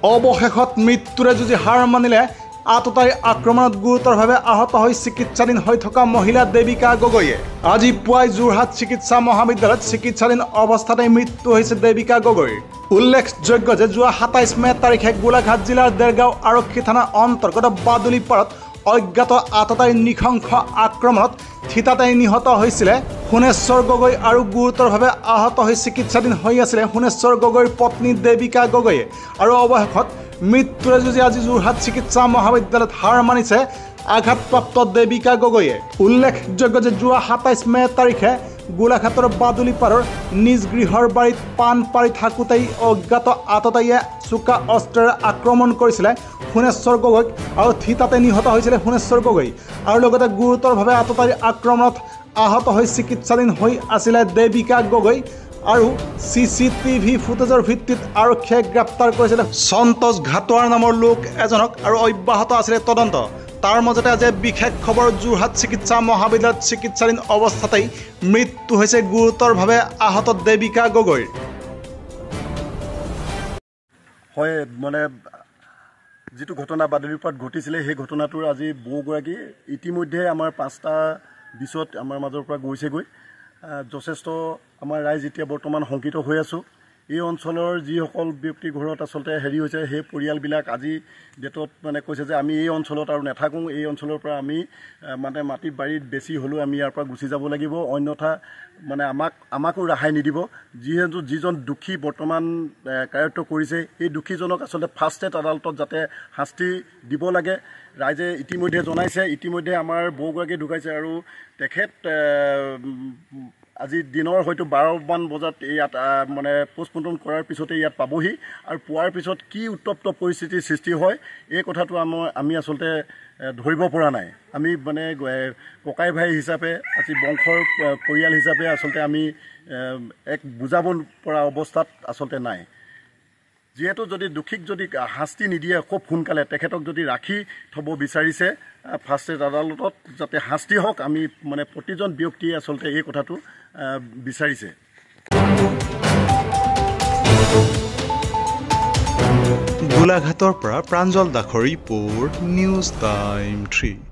অৱশেষত মৃত্যুৰে যুঁজি হাৰ মানিলে আততায়ীৰ আক্ৰমণত গুৰুতৰভাৱে আহত হৈ চিকিৎসাধীন হৈ থকা মহিলা দেবিকা গগৈয়ে। আজি পুৱাই যোৰহাট চিকিৎসা মহাবিদ্যালয়ত চিকিৎসাধীন অৱস্থাতেই মৃত্যু হৈছে দেবিকা গগৈৰ। উল্লেখযোগ্য যে যোৱা ২৭ মে তাৰিখে গোলাঘাট জিলাৰ দেৰগাঁও আৰক্ষী থানাৰ অন্তৰ্গত বাদুলিপাৰত অজ্ঞাত আততায়ীৰ নৃশংস আক্ৰমণত থিতাতে নিহত হৈছিলে সোণেশ্বৰ গগৈ আৰু গুৰুতৰভাৱে আহত হৈ চিকিৎসাধীন হৈ আছিলে সোণেশ্বৰ গগৈৰ পত্নী দেবিকা গগৈয়ে। আৰু অৱশেষত মৃত্যুৰে যুঁজি আজি যোৰহাট চিকিৎসা মহাবিদ্যালয়ত হাৰ মানিছে আঘাতপ্ৰাপ্ত দেবিকা গগৈয়ে। উল্লেখযোগ্য যে যোৱা ২৭ মে তাৰিখে গোলাঘাটৰ বাদুলিপাৰৰ নিজ গৃহৰ বাৰীত পাণ পাৰি থাকোঁতেই অজ্ঞাত আততায়ীয়ে চোকা অস্ত্ৰেৰে আক্ৰমণ কৰিছিলে সোণেশ্বৰ গগৈক আৰু থিতাতে নিহত হৈছিলে সোণেশ্বৰ গগৈ। আৰু লগতে গুৰুতৰভাৱে আততায়ীৰ আক্ৰমণত আহত হৈ চিকিৎসাধীন হৈ আছিলে দেবিকা গগৈ। আৰু CCTV ফুটেজৰ ভিত্তিত আৰক্ষীয়ে গ্ৰেপ্তাৰ কৰিছিলে সন্তোষ ঘাটোৱাৰ নামৰ লোক এজনক আৰু অব্যাহত আছিলে তদন্ত। তাৰ মাজতে আজি বিশেষ খবৰ যোৰহাট চিকিৎসা মহাবিদ্যালয়ত চিকিৎসাধীন অৱস্থাতেই মৃত্যু হৈছে গুৰুতৰভাৱে আহত দেবিকা গগৈৰ। হয়, মানে যিটো ঘটনা বাদুলিপাৰত ঘটিছিলে সেই ঘটনাটোৰ আজি বৌগৰাকী ইতিমধ্যে আমাৰ ৫টা ২০ত আমাৰ মাজৰ পৰা গৈছেগৈ। যথেষ্ট আমাৰ ৰাইজ এতিয়া বৰ্তমান শংকিত হৈ আছোঁ। এই অঞ্চলৰ যিসকল ব্যক্তিৰ ঘৰত আচলতে হেৰি হৈছে সেই পৰিয়ালবিলাক আজি ডেটত মানে কৈছে যে আমি এই অঞ্চলত আৰু নাথাকোঁ, এই অঞ্চলৰ পৰা আমি মানে মাটি বাৰীত বেছি হ'লেও আমি ইয়াৰ পৰা গুচি যাব লাগিব, অন্যথা মানে আমাকো ৰেহাই নিদিব। যিহেতু যিজন দোষী বৰ্তমান কায়ত্ব কৰিছে এই দোষীজনক আচলতে ফাৰ্ষ্ট ষ্টেট আদালতত যাতে শাস্তি দিব লাগে ৰাইজে ইতিমধ্যে জনাইছে। ইতিমধ্যে আমাৰ বৌগৰাকী ঢুকাইছে আৰু তেখেত আজি দিনৰ হয়তো ১২মান বজাত ইয়াত মানে পোষ্টমৰ্টম কৰাৰ পিছতে ইয়াত পাবহি আৰু পোৱাৰ পিছত কি উত্তপ্ত পৰিস্থিতিৰ সৃষ্টি হয় এই কথাটো আমি আচলতে ধৰিব পৰা নাই। আমি মানে ককাই ভাই হিচাপে আজি বংশৰ পৰিয়াল হিচাপে আচলতে আমি এক বুজাব পৰা অৱস্থাত আচলতে নাই। যিহেতু যদি দোষীক যদি শাস্তি নিদিয়ে খুব সোনকালে তেখেতক যদি ৰাখি থ'ব বিচাৰিছে ফাৰ্ষ্ট ষ্টেট আদালতত যাতে শাস্তি হওক, আমি মানে প্ৰতিজন ব্যক্তিয়ে আচলতে এই কথাটো বিচাৰিছে। গোলাঘাটৰ পৰা প্ৰাঞ্জল দাসৰ ৰিপৰ্ট, নিউজ টাইম 3।